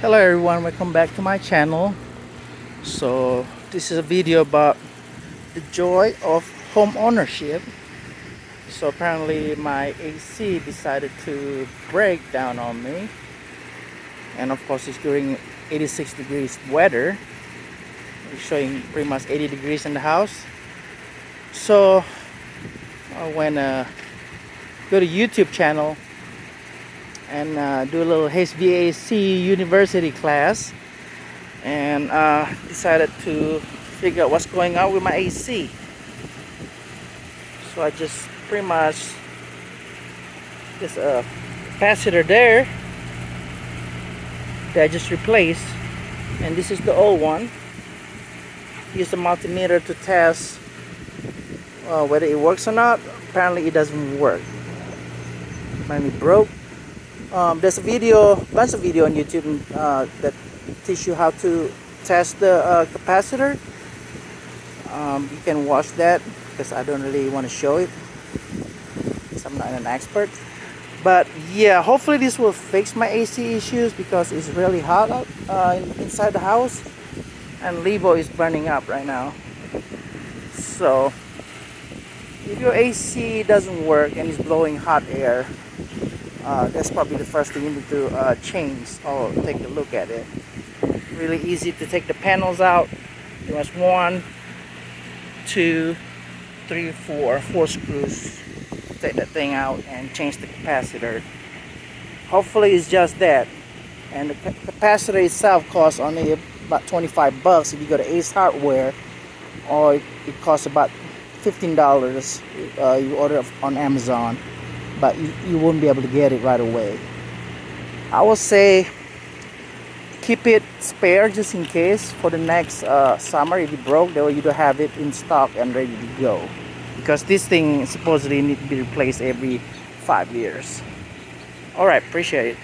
Hello everyone, welcome back to my channel. So this is a video about the joy of home ownership. So apparently my AC decided to break down on me, and of course it's during 86 degrees weather. It's showing pretty much 80 degrees in the house. So I went go to YouTube channel and do a little HVAC university class, and decided to figure out what's going on with my AC. So I just pretty much there's a capacitor there that I just replaced, and this is the old one. Use a multimeter to test whether it works or not. Apparently it doesn't work. Finally broke. There's a bunch of video on YouTube that teach you how to test the capacitor. You can watch that because I don't really want to show it because I'm not an expert. But yeah, hopefully this will fix my AC issues because it's really hot out inside the house, and Levo is burning up right now. So if your AC doesn't work and it's blowing hot air, that's probably the first thing you need to change or take a look at it. Really easy to take the panels out. There was 1, 2, 3, 4 screws. Take that thing out and change the capacitor. Hopefully it's just that. And the capacitor itself costs only about 25 bucks if you go to Ace Hardware, or it costs about $15. You order it on Amazon, but you won't be able to get it right away. I would say keep it spare just in case for the next summer. If it broke, that way you don't have it in stock and ready to go, because this thing supposedly needs to be replaced every 5 years. Alright, appreciate it.